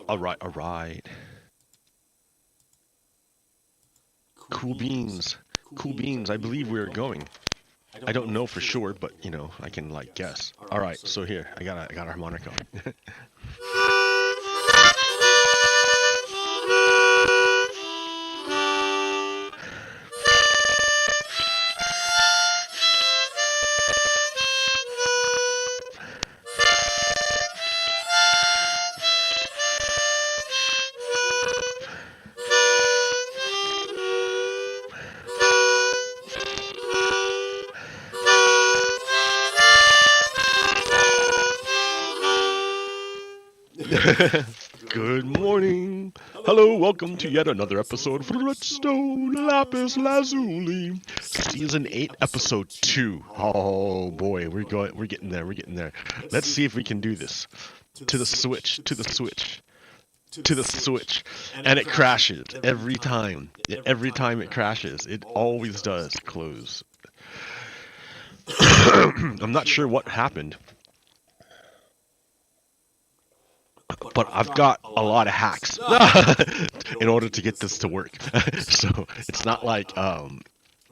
Alright. Cool beans. Cool beans. I believe we're going. I don't know for sure, but you know, I can like guess. Alright, so here, I got a harmonica. Good morning. Hello, welcome to yet another episode of Red Stone Lapis Lazuli, Season 8, Episode 2. Oh boy, we're getting there. Let's see if we can do this. To the switch. And it crashes every time. Every time it crashes. It always does close. I'm not sure what happened. But I've got a lot of hacks in order to get this to work. So it's not like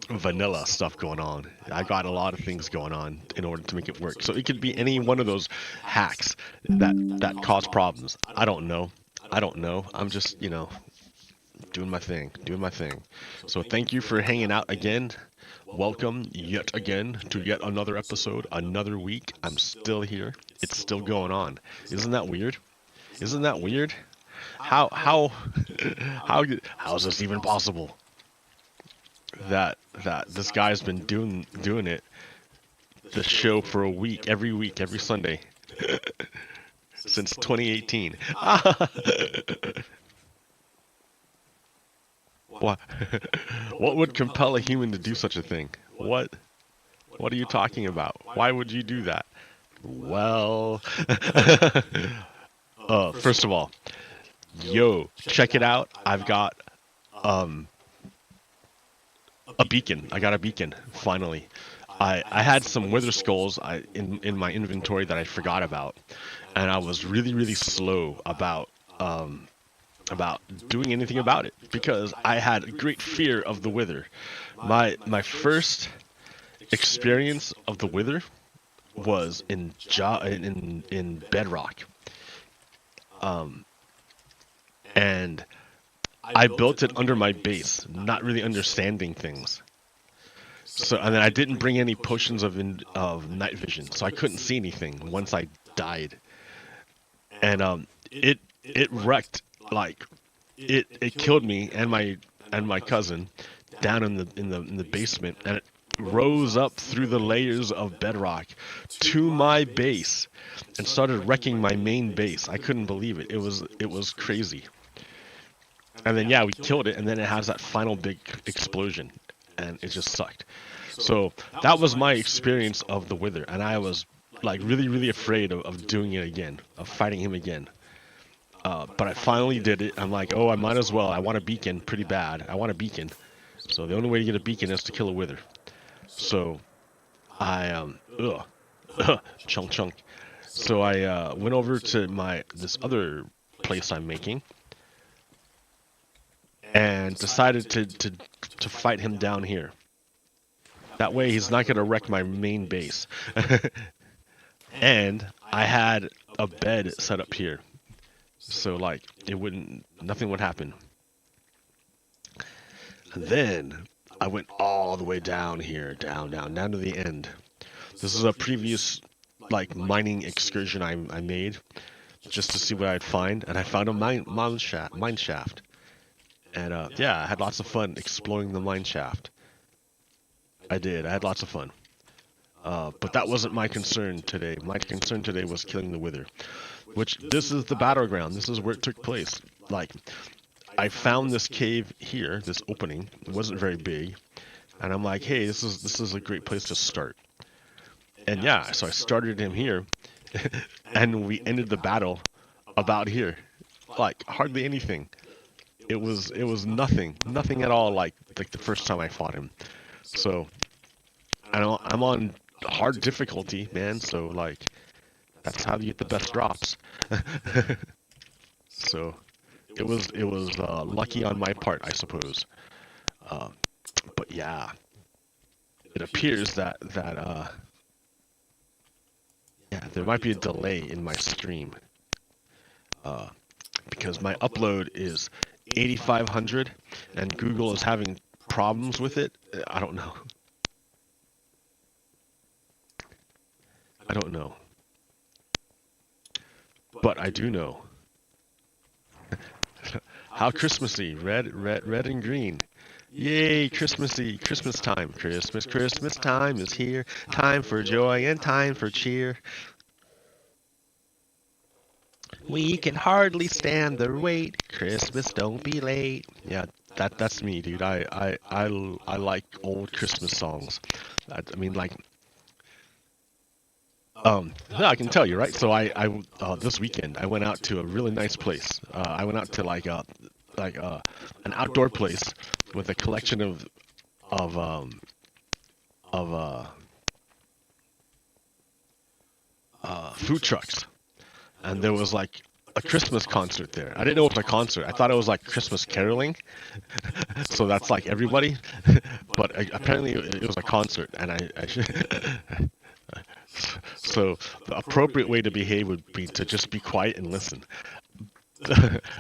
vanilla stuff going on. I got a lot of things going on in order to make it work. So it could be any one of those hacks that cause problems. I don't know. I'm just, you know, doing my thing. So thank you for hanging out again. Welcome yet again to yet another episode, another week. I'm still here. It's still going on. Isn't that weird? How is this even possible? That this guy's been doing it, the show for a week, every Sunday, since 2018. What? What would compel a human to do such a thing? What are you talking about? Why would you do that? Well, first of all, yo, check it out. I've got a beacon. I got a beacon finally. I had some wither skulls in my inventory that I forgot about, and I was really slow about doing anything about it because I had a great fear of the wither. My first experience of the wither was in Bedrock. And I built it under my base, not really understanding things. So, and then I didn't bring any potions of night vision, so I couldn't see anything once I died. And it wrecked, like it killed me and my cousin down in the basement, and it rose up through the layers of bedrock to my base and started wrecking my main base. I couldn't believe it. It was crazy. And then yeah, we killed it, and then it has that final big explosion, and it just sucked. So that was my experience of the wither, and I was like really afraid of doing it again, of fighting him again. But I finally did it. I'm like, oh, I might as well. I want a beacon pretty bad. I want a beacon. So the only way to get a beacon is to kill a wither. So I chunk. So I went over to this other place I'm making, and decided to fight him down here. That way he's not gonna wreck my main base. And I had a bed set up here, so like nothing would happen. And then I went all the way down here, down to the end. This is a previous like mining excursion I made just to see what I'd find, and I found a mine shaft. And yeah, I had lots of fun exploring the mine shaft. I had lots of fun. But that wasn't my concern today. My concern today was killing the wither, which this is the battleground. This is where it took place. Like, I found this cave here, this opening. It wasn't very big, and I'm like, hey, this is a great place to start. And yeah, so I started him here, and we ended the battle about here. Like hardly anything. It was nothing at all like the first time I fought him. So I'm on hard difficulty, man. So like that's how you get the best drops. So it was lucky on my part, I suppose. But yeah, it appears that yeah, there might be a delay in my stream because my upload is 8,500 and Google is having problems with it. I don't know. I don't know. But I do know. How Christmassy, red and green. Yay, Christmassy, Christmas time. Christmas time is here. Time for joy and time for cheer. We can hardly stand the wait. Christmas, don't be late. Yeah, that's me, dude. I like old Christmas songs. I mean, like, yeah, I can tell you, right? So I this weekend I went out to a really nice place. I went out to like an outdoor place with a collection of um of food trucks, and there was like a Christmas concert there. I didn't know it was a concert. I thought it was like Christmas caroling. So that's like everybody, but apparently it was a concert, and so the appropriate way to behave would be to just be quiet and listen.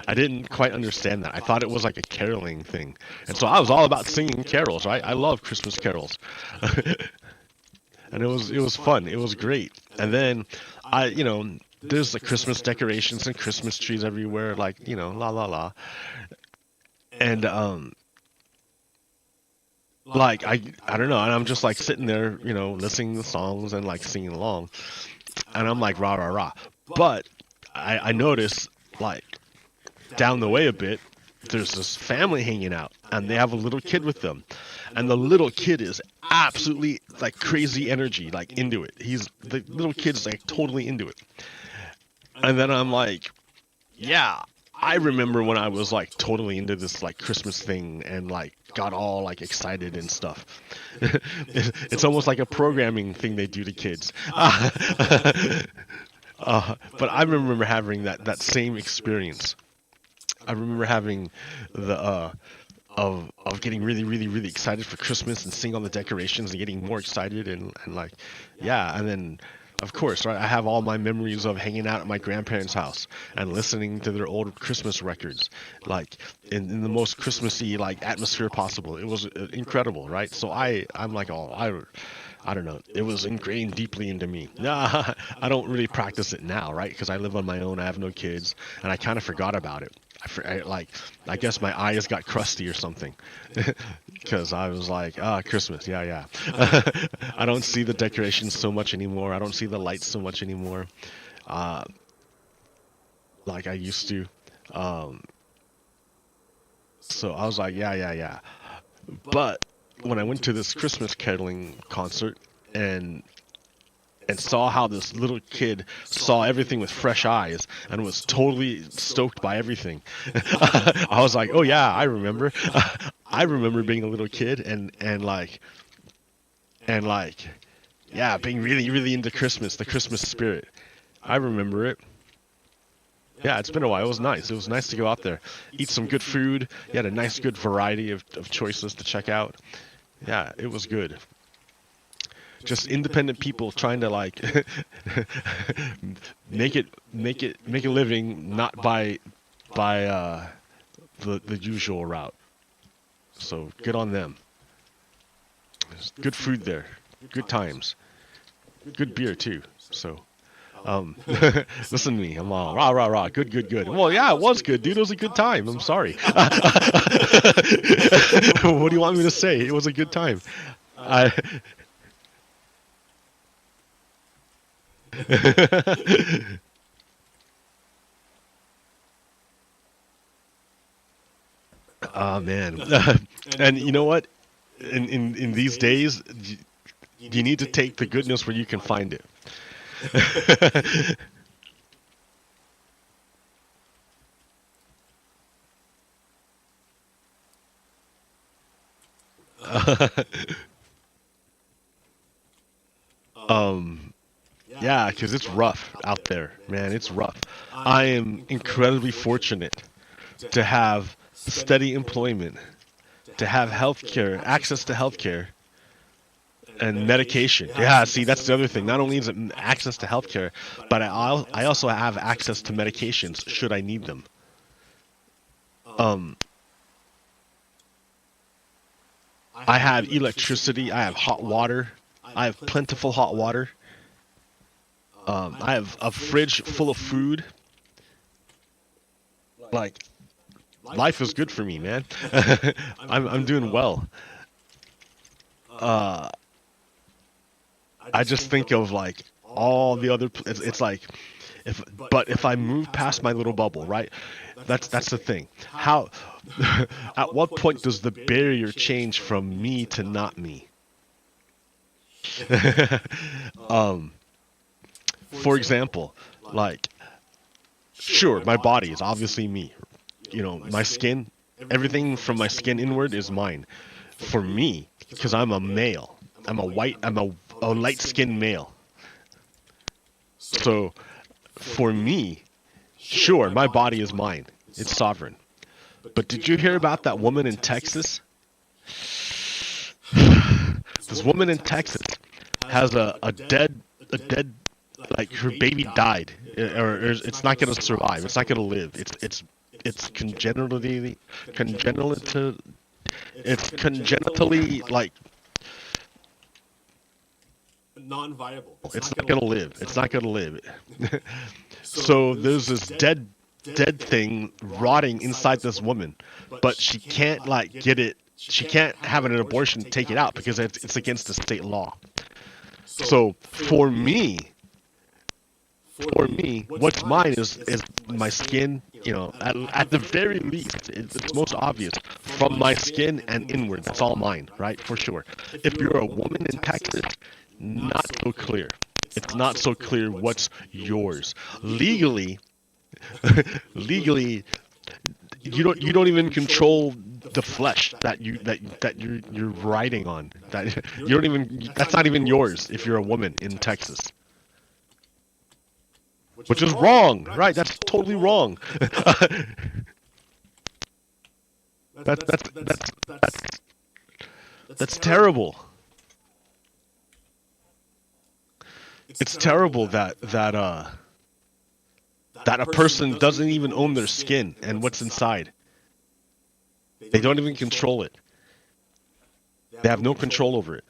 I didn't quite understand that. I thought it was like a caroling thing, and so I was all about singing carols, right? I love Christmas carols, and it was fun. It was great. And then there's the Christmas decorations and Christmas trees everywhere, like la la la, and like I don't know, and I'm just like sitting there, listening to the songs and like singing along, and I'm like rah rah rah. But I notice like down the way a bit, there's this family hanging out, and they have a little kid with them, and the little kid is absolutely like crazy energy, like into it. The little kid's like totally into it, and then I'm like, yeah. I remember when I was like totally into this like Christmas thing and like got all like excited and stuff. It's almost like a programming thing they do to kids. But I remember having that same experience. I remember having the of getting really really really excited for Christmas and seeing all the decorations and getting more excited and like yeah, and then of course, right, I have all my memories of hanging out at my grandparents' house and listening to their old Christmas records, like in the most Christmassy like atmosphere possible. It was incredible, right? So I'm like, oh, I don't know. It was ingrained deeply into me. Nah, I don't really practice it now, right? Because I live on my own. I have no kids, and I kind of forgot about it. I guess my eyes got crusty or something, because I was like, Christmas, yeah. I don't see the decorations so much anymore. I don't see the lights so much anymore, like I used to. So I was like, yeah. But when I went to this Christmas caroling concert and saw how this little kid saw everything with fresh eyes and was totally stoked by everything. I was like, oh yeah, I remember. I remember being a little kid and yeah, being really really into Christmas, the Christmas spirit. I remember it. Yeah, it's been a while. It was nice. It was nice to go out there, eat some good food. You had a nice good variety of choices to check out. Yeah, it was good. Just independent people trying to like make a living not by the usual route. So good on them. There's good food there, good times, good beer too. So listen to me, I'm all rah rah rah, good. Well, yeah, it was good, dude. It was a good time. I'm sorry. What do you want me to say? It was a good time. I Oh man. And you know what? In these days, you need to take the goodness where you can find it. Yeah, Yeah, because it's rough out there, man. It's rough. I am incredibly fortunate to have steady employment, to have healthcare, access to healthcare, and medication. Yeah, see, that's the other thing. Not only is it access to healthcare, but I also have access to medications should I need them. I have electricity. I have hot water. I have plentiful hot water. I have a fridge full of food. Like, life is good for me, man. I'm doing well. I just think of like all the other. It's like, if I move past my little bubble, right? That's the thing. How? At what point does the barrier change from me to not me? For example, like, sure, my body is obviously me. You know, my skin, everything from my skin inward is mine. For me, because I'm a male, I'm a light-skinned male. So, for me, sure, my body is mine. It's sovereign. But did you hear about that woman in Texas? This woman in Texas has a dead, like her baby died, or it's not gonna survive. It's not gonna live. It's congenitally like non-viable. It's not gonna live. It's not gonna live. So there's this dead thing rotting inside this woman, but she can't like get it. She can't have an abortion to take it out because it's against the state law. So for me, what's mine is my skin. You know, at the very least, it's most obvious from my skin and inward. That's all mine, right? For sure. If you're a woman in Texas, not so clear. It's not so clear what's yours. Legally, you don't even control the flesh that you're riding on. That you don't even. That's not even yours if you're a woman in Texas. Which is wrong, right? That's totally wrong. That's terrible. It's terrible that a person doesn't even own their skin and what's inside. They don't even control it. They have no control over it.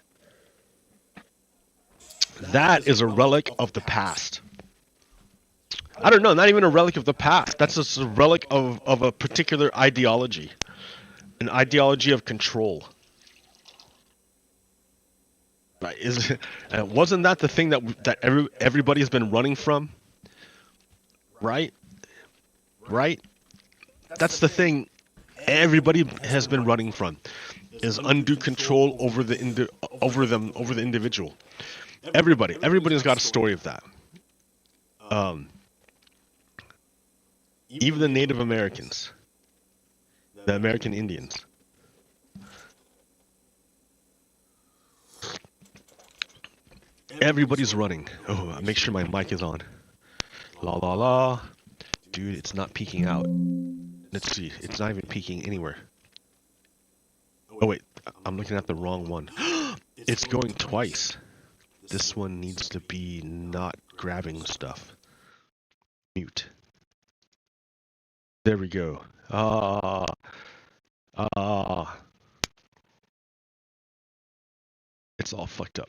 That is a relic of the past. I don't know, not even a relic of the past. That's just a relic of a particular ideology. An ideology of control. Right? Wasn't that the thing that everybody's been running from? Right? Right? That's the thing everybody has been running from, is undue control over the individual. Everybody's got a story of that. Even the Native Americans, the American Indians. Everybody's running. Oh, make sure my mic is on. La la la. Dude, it's not peeking out. Let's see. It's not even peeking anywhere. Oh wait, I'm looking at the wrong one. It's going twice. This one needs to be not grabbing stuff. Mute. There we go. It's all fucked up.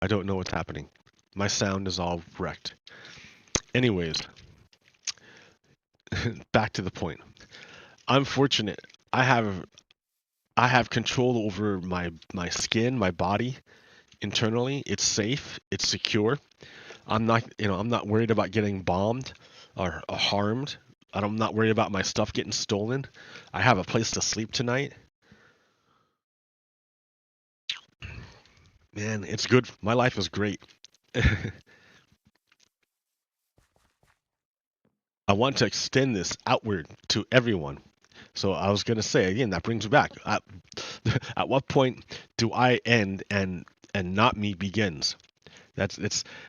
I don't know what's happening. My sound is all wrecked. Anyways, back to the point. I'm fortunate. I have control over my skin, my body, internally. It's safe. It's secure. I'm not worried about getting bombed or harmed. I'm not worried about my stuff getting stolen. I have a place to sleep tonight. Man, it's good. My life is great. I want to extend this outward to everyone. So I was going to say, again, that brings me back. At what point do I end and and not me begins.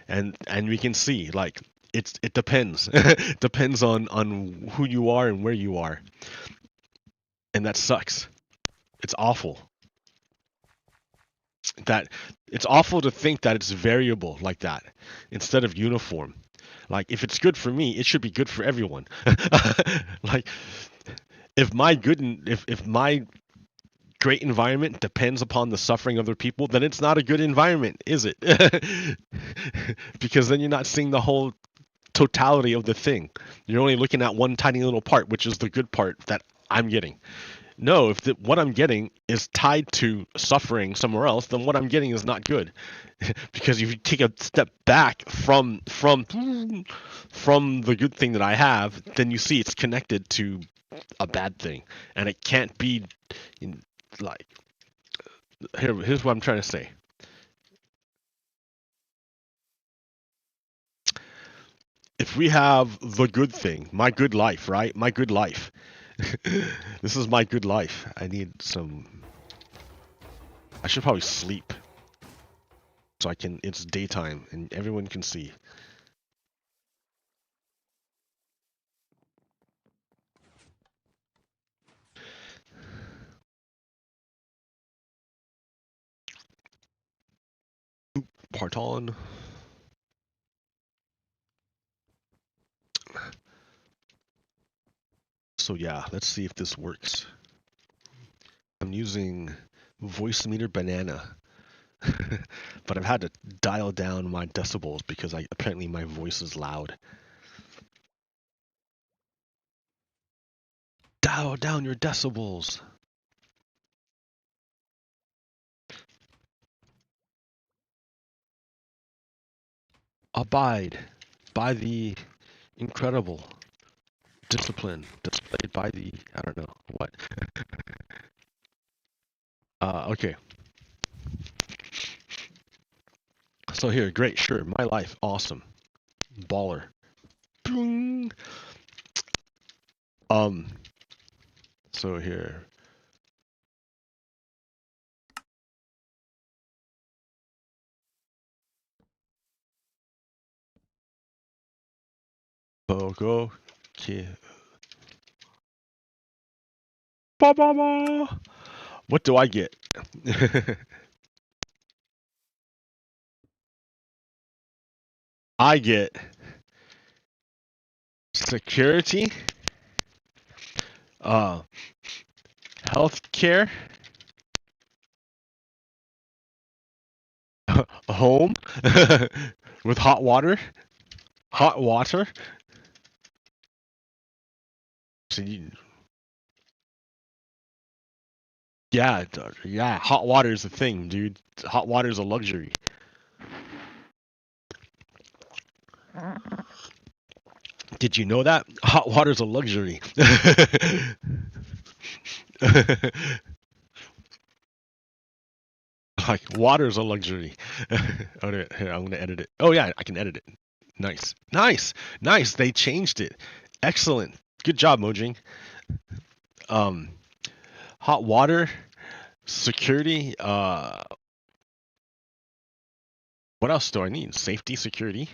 And we can see like it depends. It depends on who you are and where you are. And that sucks. It's awful. That it's awful to think that it's variable like that instead of uniform. Like if it's good for me, it should be good for everyone. Like if my great environment depends upon the suffering of other people, then it's not a good environment, is it? Because then you're not seeing the whole totality of the thing. You're only looking at one tiny little part, which is the good part that I'm getting. No, if what I'm getting is tied to suffering somewhere else, then what I'm getting is not good. Because if you take a step back from the good thing that I have, then you see it's connected to a bad thing, and it can't be like here's what I'm trying to say. If we have the good thing, my good life, right? My good life. This is my good life. I need some. I should probably sleep. So I can. It's daytime and everyone can see. Parton. So yeah, let's see if this works. I'm using voice meter banana. But I've had to dial down my decibels because apparently my voice is loud. Dial down your decibels. Abide by the incredible discipline displayed by the, I don't know what. Okay. So here, great, sure, my life, awesome, baller. Boom. So here. Pogo. Okay. Ba ba ba. What do I get? I get security, healthcare, a home with hot water. Hot water. So yeah, yeah. Hot water is a thing, dude. Hot water is a luxury. Did you know that? Hot water is a luxury. Like water is a luxury. Oh, here, I'm gonna edit it. Oh yeah, I can edit it. Nice, nice, nice. They changed it. Excellent. Good job, Mojing. Hot water, security. What else do I need? Safety, security,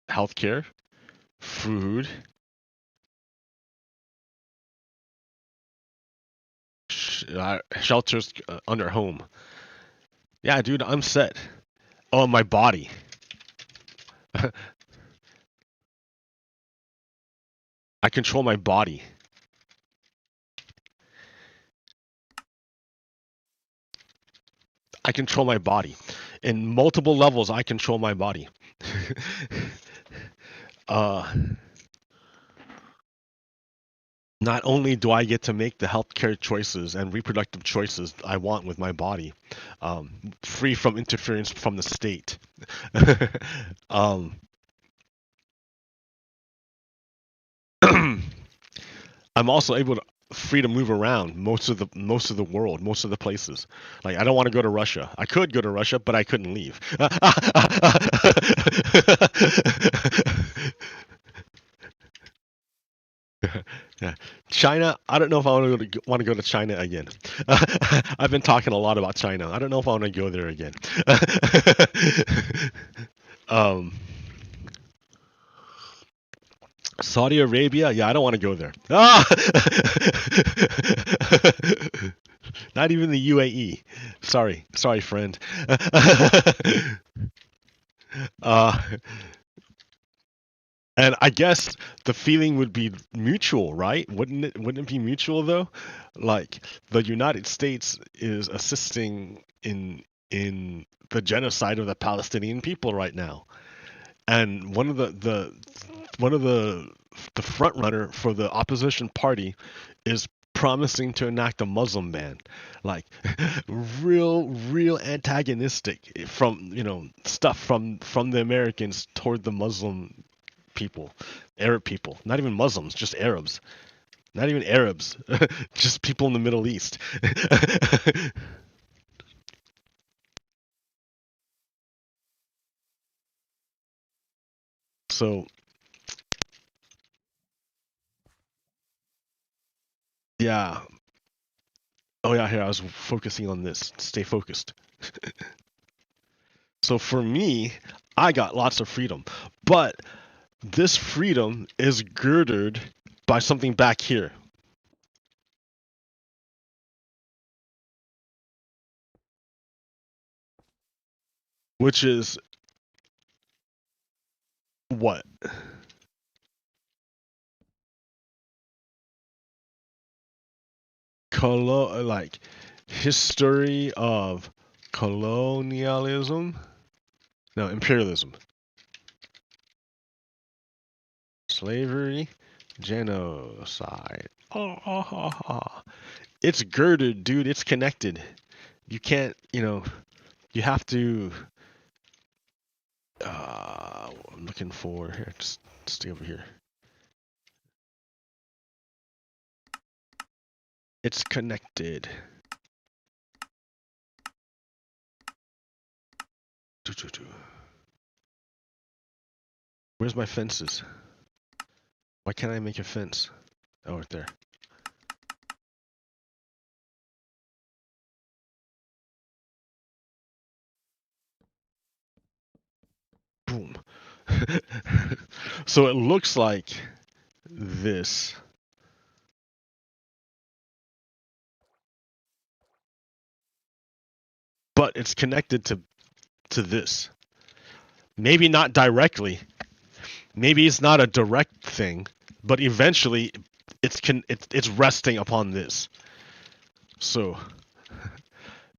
healthcare, food. Shelters under home. Yeah, dude, I'm set. Oh, my body. I control my body. I control my body. In multiple levels, I control my body. Not only do I get to make the healthcare choices and reproductive choices I want with my body, free from interference from the state. I'm also able to free to move around most of the world, most of the places. Like I don't want to go to Russia. I could go to Russia, but I couldn't leave. Yeah. China, I don't know if I want to go to China again. I've been talking a lot about China. I don't know if I want to go there again. um, Saudi Arabia, yeah, I don't want to go there. Ah! Not even the UAE. Sorry, friend. uh, And I guess the feeling would be mutual, right? Wouldn't it? Wouldn't it be mutual though? Like the United States is assisting in the genocide of the Palestinian people right now, and one of the front runner for the opposition party is promising to enact a Muslim ban, like real antagonistic from stuff from the Americans toward the Muslim people, Arab people, not even Muslims, just Arabs, not even Arabs, just people in the Middle East. So, yeah. Oh, yeah, here, I was focusing on this. Stay focused. So, for me, I got lots of freedom, but this freedom is girded by something back here, which is what? Like history of colonialism? No, imperialism. Slavery, genocide. It's girded, dude. It's connected. You can't, you have to. I'm looking for here. Just stay over here. It's connected. Where's my fences? Why can't I make a fence? Oh, right there. Boom. So it looks like this. But it's connected to this. Maybe not directly. Maybe it's not a direct thing, but eventually it's resting upon this. So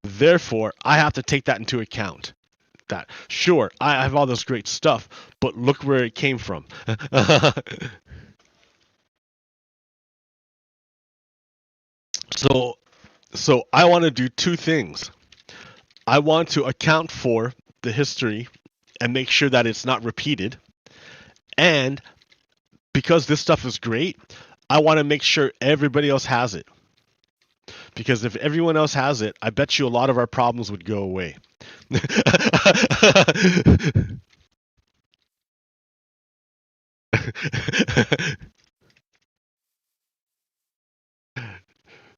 therefore, I have to take that into account. That sure, I have all this great stuff, but look where it came from. So I want to do two things. I want to account for the history and make sure that it's not repeated. And because this stuff is great, I want to make sure everybody else has it. Because if everyone else has it, I bet you a lot of our problems would go away.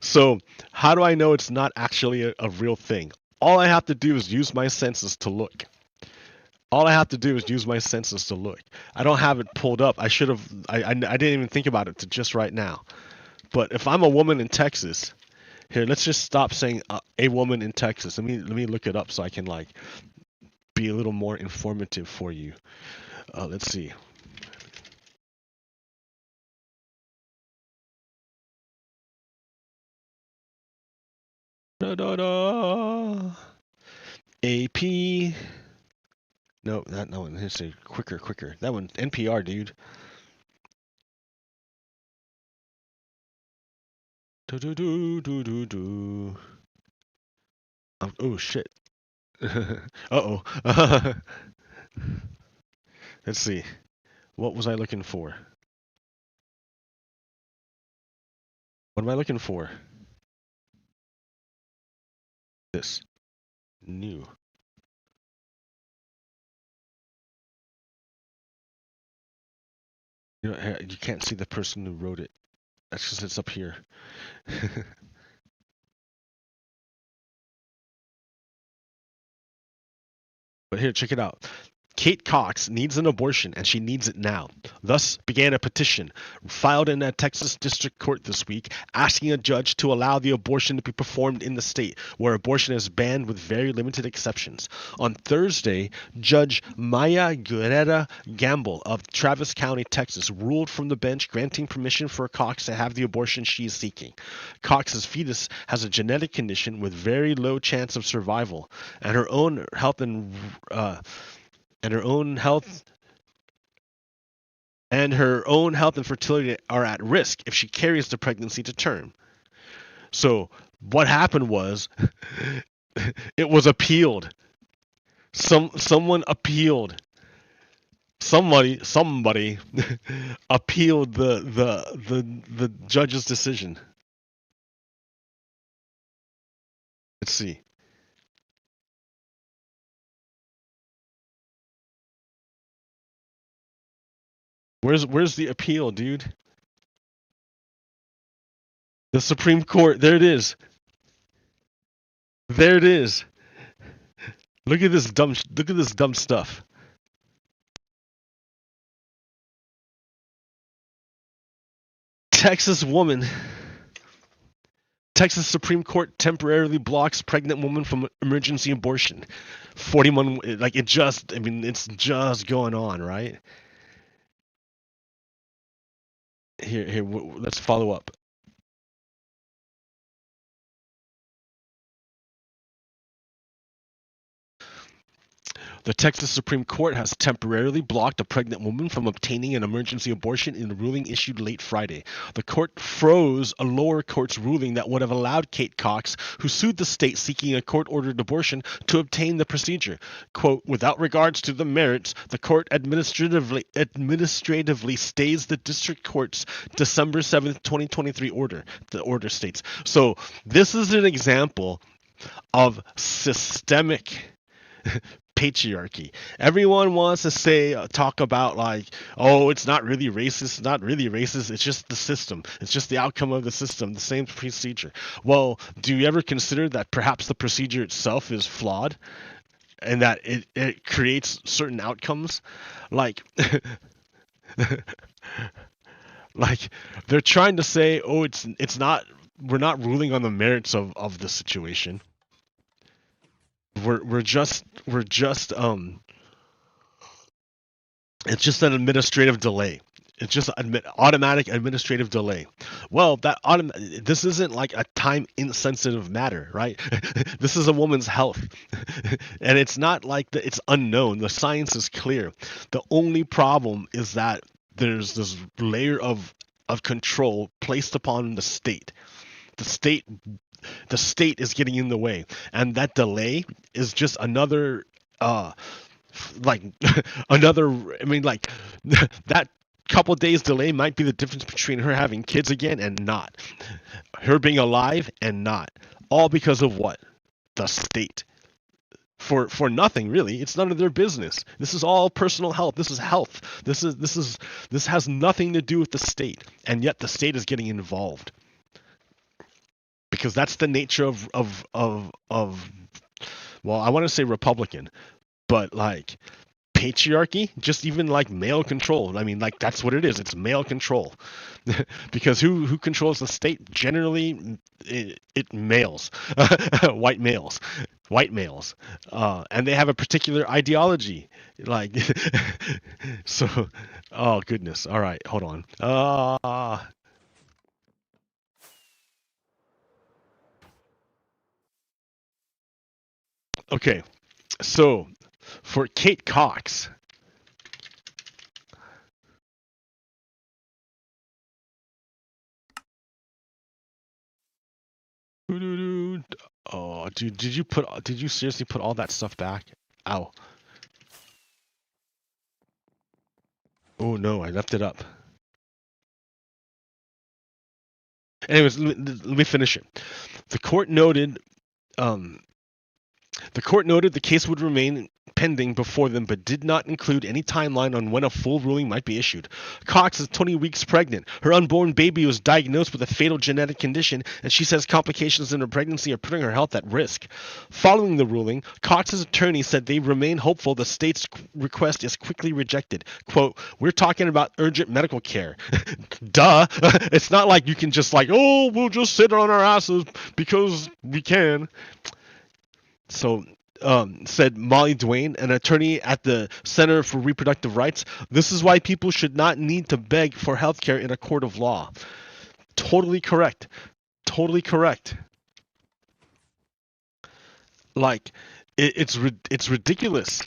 So, how do I know it's not actually a real thing? All I have to do is use my senses to look. All I have to do is use my senses to look. I don't have it pulled up. I should have. I didn't even think about it to just right now. But if I'm a woman in Texas, here, let's just stop saying a woman in Texas. Let me look it up so I can like be a little more informative for you. Let's see. Da, da, da. AP. No, that no one. Let's say quicker. That one NPR, dude. Do do do do do do. Oh shit. Uh-oh. Let's see. What was I looking for? What am I looking for? This. New. You can't see the person who wrote it. That's just it's up here. But here, check it out. Kate Cox needs an abortion, and she needs it now. Thus began a petition filed in a Texas district court this week asking a judge to allow the abortion to be performed in the state, where abortion is banned with very limited exceptions. On Thursday, Judge Maya Guerrera Gamble of Travis County, Texas, ruled from the bench granting permission for Cox to have the abortion she is seeking. Cox's fetus has a genetic condition with very low chance of survival, and her own health and fertility are at risk if she carries the pregnancy to term. So what happened was it was appealed. Someone appealed. Somebody appealed the judge's decision. Let's see. Where's the appeal, dude? The Supreme Court. There it is. There it is. Look at this dumb stuff. Texas Supreme Court temporarily blocks pregnant woman from emergency abortion. 41, like it's just going on, right? Here, let's follow up. The Texas Supreme Court has temporarily blocked a pregnant woman from obtaining an emergency abortion in a ruling issued late Friday. The court froze a lower court's ruling that would have allowed Kate Cox, who sued the state seeking a court-ordered abortion, to obtain the procedure. Quote, without regards to the merits, the court administratively stays the district court's December 7th, 2023 order, the order states. So this is an example of systemic patriarchy. Everyone wants to talk about like, oh, it's not really racist, it's just the system, it's just the outcome of the system, the same procedure. Well, do you ever consider that perhaps the procedure itself is flawed and that it creates certain outcomes? Like like they're trying to say, oh, it's not, we're not ruling on the merits of the situation. We're just it's just an administrative delay. It's just automatic administrative delay. Well, this isn't like a time insensitive matter, right? This is a woman's health. And it's not like it's unknown. The science is clear. The only problem is that there's this layer of control placed upon the state. The state is getting in the way, and that delay is just another that couple days delay might be the difference between her having kids again and not, her being alive and not, all because of what? The state. For nothing, really. It's none of their business. This is all personal health. This is health. This has nothing to do with the state, and yet the state is getting involved. Because that's the nature of well, I want to say Republican, but like patriarchy, just even like male control. I mean, like that's what it is. It's male control. Because who controls the state? Generally, it males, white males, and they have a particular ideology. Like, so, oh goodness. All right, hold on. Okay, so for Kate Cox, oh, dude, did you seriously put all that stuff back? Ow. Oh no, I left it up. Anyways, let me finish it. The court noted The court noted the case would remain pending before them, but did not include any timeline on when a full ruling might be issued. Cox is 20 weeks pregnant. Her unborn baby was diagnosed with a fatal genetic condition, and she says complications in her pregnancy are putting her health at risk. Following the ruling, Cox's attorney said they remain hopeful the state's request is quickly rejected. Quote, "We're talking about urgent medical care." Duh. It's not like you can just like, oh, we'll just sit on our asses because we can. So, said Molly Duane, an attorney at the Center for Reproductive Rights, "This is why people should not need to beg for health care in a court of law." Totally correct. Totally correct. Like, it's ridiculous.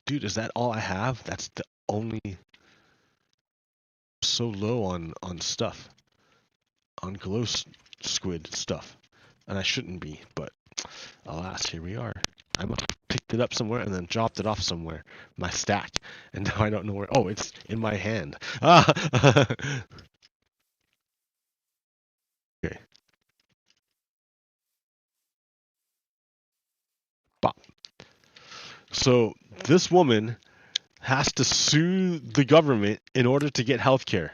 Dude, is that all I have? That's the only... So low on stuff. On glow squid stuff. And I shouldn't be, but alas, here we are. I must have picked it up somewhere and then dropped it off somewhere. My stack. And now I don't know where... Oh, it's in my hand. Ah! Okay. Bop. So, this woman has to sue the government in order to get health care.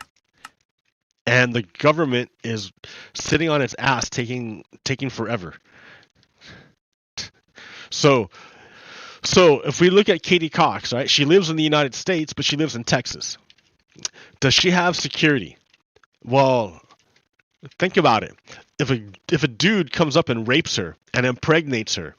And the government is sitting on its ass taking forever. So if we look at Katie Cox, right? She lives in the United States, but she lives in Texas. Does she have security? Well, think about it. If a dude comes up and rapes her and impregnates her,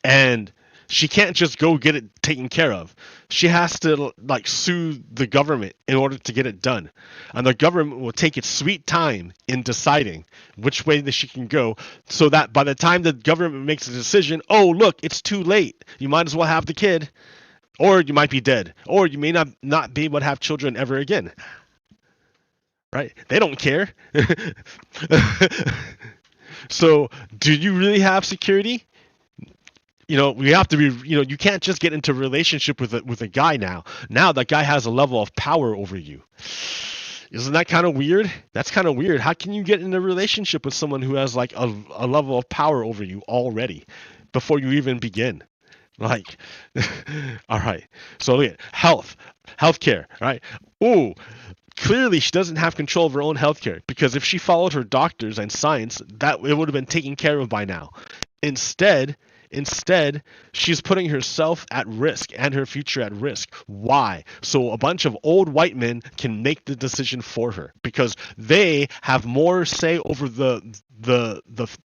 and she can't just go get it taken care of. She has to like sue the government in order to get it done. And the government will take its sweet time in deciding which way that she can go, so that by the time the government makes a decision, oh look, it's too late. You might as well have the kid. Or you might be dead. Or you may not be able to have children ever again. Right? They don't care. So, do you really have security? You know, we have to be, you know, you can't just get into a relationship with a guy now. Now that guy has a level of power over you. Isn't that kind of weird? That's kind of weird. How can you get in a relationship with someone who has like a level of power over you already before you even begin? Like, all right. So look at healthcare, right? Ooh, clearly she doesn't have control of her own healthcare, because if she followed her doctors and science, that it would have been taken care of by now. Instead, she's putting herself at risk and her future at risk. Why? So a bunch of old white men can make the decision for her, because they have more say over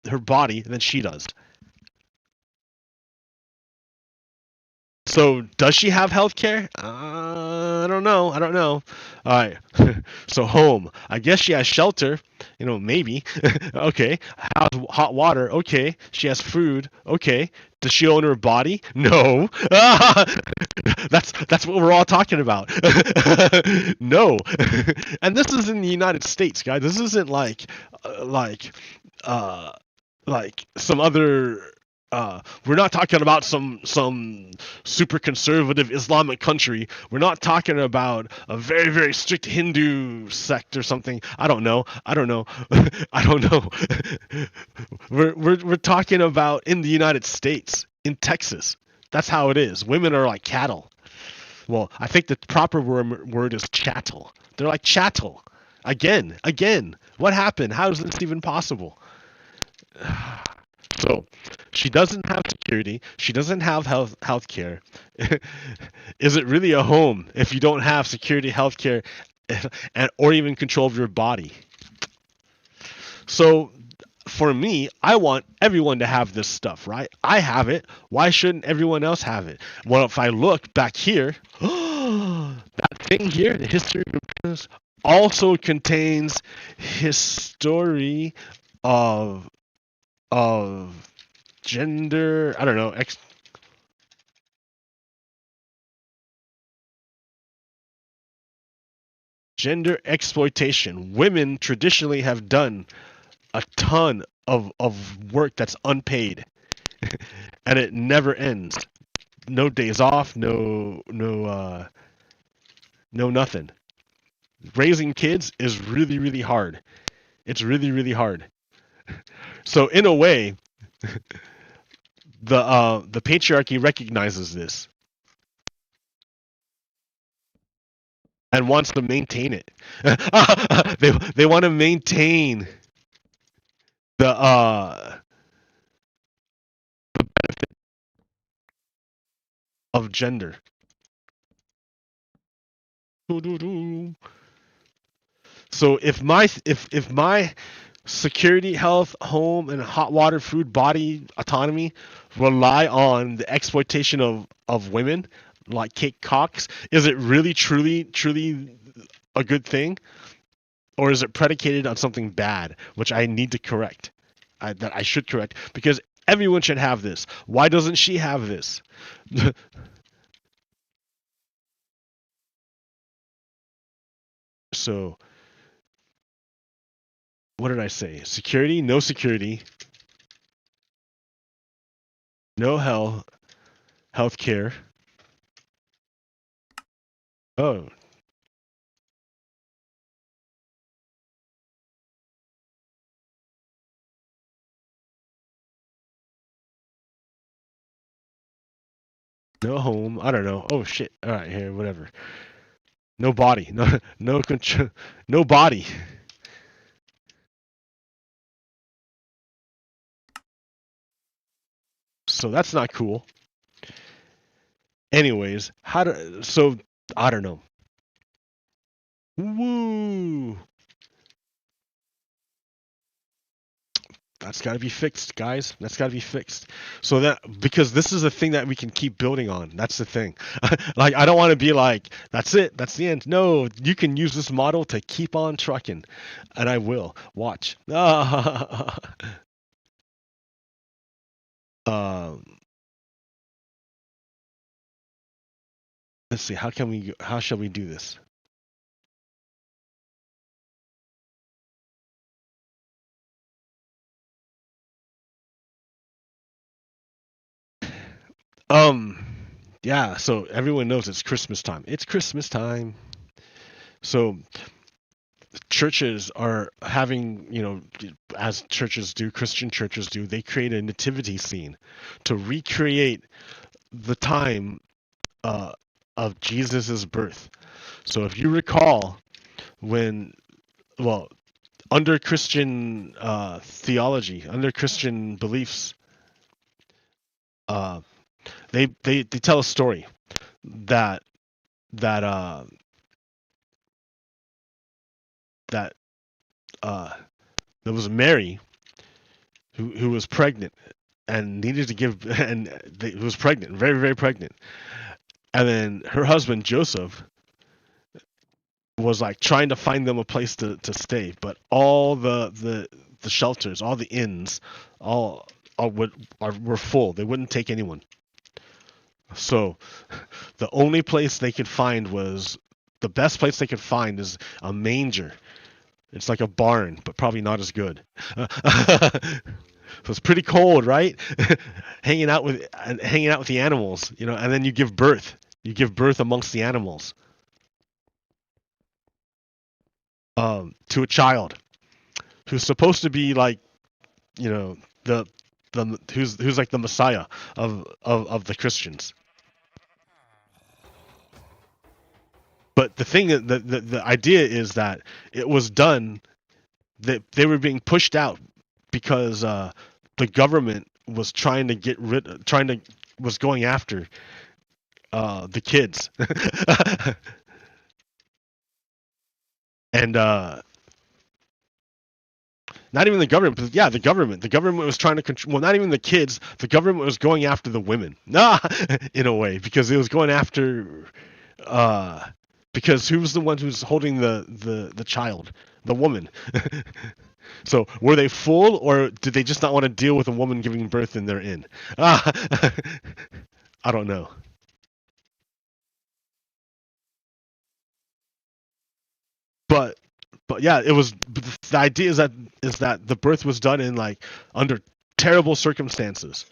her body than she does. So does she have health care? I don't know. All right. So home. I guess she has shelter. You know, maybe. Okay. Has hot water. Okay. She has food. Okay. Does she own her body? No. That's what we're all talking about. No. And this is in the United States, guys. This isn't like some other... we're not talking about some super conservative Islamic country. We're not talking about a very, very strict Hindu sect or something. I don't know. I don't know. We're talking about in the United States, in Texas. That's how it is. Women are like cattle. Well, I think the proper word is chattel. They're like chattel. Again. What happened? How is this even possible? So, she doesn't have security. She doesn't have health care. Is it really a home if you don't have security, health care, or even control of your body? So, for me, I want everyone to have this stuff, right? I have it. Why shouldn't everyone else have it? Well, if I look back here, that thing here, the history of business, also contains history of gender, I don't know, gender exploitation. Women traditionally have done a ton of work that's unpaid, and it never ends. No days off, no nothing. Raising kids is really, really hard. It's really, really hard. So in a way, the patriarchy recognizes this and wants to maintain it. They want to maintain the of gender. So if my security, health, home, and hot water, food, body autonomy rely on the exploitation of women like Kate Cox, is it really truly a good thing, or is it predicated on something bad, which I need to correct, that I should correct, because everyone should have this. Why doesn't she have this? So what did I say? Security, no security, no healthcare. Oh, no home. I don't know. Oh shit. All right, here, whatever. No body. No control. No body. So that's not cool. Anyways, so I don't know. Woo! That's got to be fixed, guys. That's got to be fixed. So that, because this is a thing that we can keep building on. That's the thing. Like, I don't want to be like, that's it. That's the end. No, you can use this model to keep on trucking, and I will. Watch. Let's see. How shall we do this? Yeah, so everyone knows it's Christmas time. It's Christmas time. So churches are having, as churches do, Christian churches do, they create a nativity scene to recreate the time of Jesus's birth. So if you recall, when, well, under Christian theology, under Christian beliefs, they tell a story that that uh that there was Mary who was pregnant and needed to give who was pregnant, very very pregnant, and then her husband Joseph was like trying to find them a place to stay, but all the shelters, all the inns, were full. They wouldn't take anyone. So the only place they could find was the best place they could find is a manger. It's like a barn, but probably not as good. So it's pretty cold, right? hanging out with the animals, and then you give birth. You give birth amongst the animals, to a child who's supposed to be like, the who's like the Messiah of the Christians. But the thing, the idea is that it was done, that they were being pushed out because the government was trying to was going after the kids. And not even the government, but yeah, the government was trying to control, well, not even the kids, the government was going after the women. In a way, because it was going after because who was the one who's holding the child? The woman. So were they full, or did they just not want to deal with a woman giving birth in their inn? I don't know. But yeah, it was, the idea is that the birth was done in like under terrible circumstances.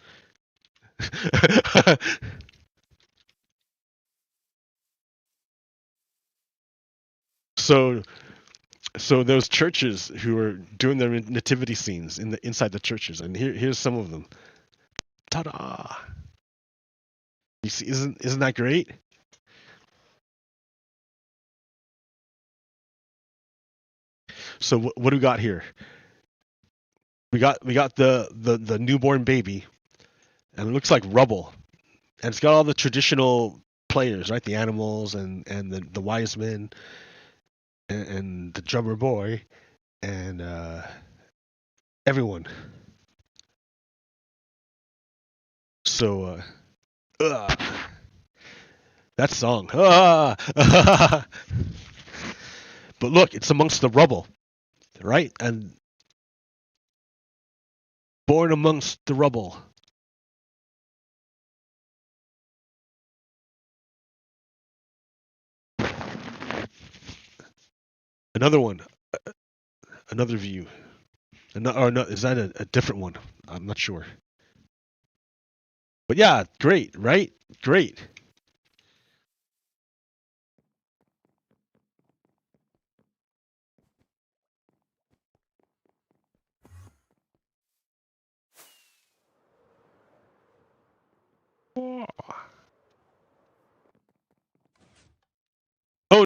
So those churches who are doing their nativity scenes inside the churches, and here's some of them. Ta-da! You see, isn't that great? So what do we got here? We got the newborn baby, and it looks like rubble, and it's got all the traditional players, right? The animals and the wise men and the drummer boy and everyone. So that song. But look, it's amongst the rubble, right? And born amongst the rubble. Another one, another view. Or no, is that a different one? I'm not sure. But yeah, great, right? Great.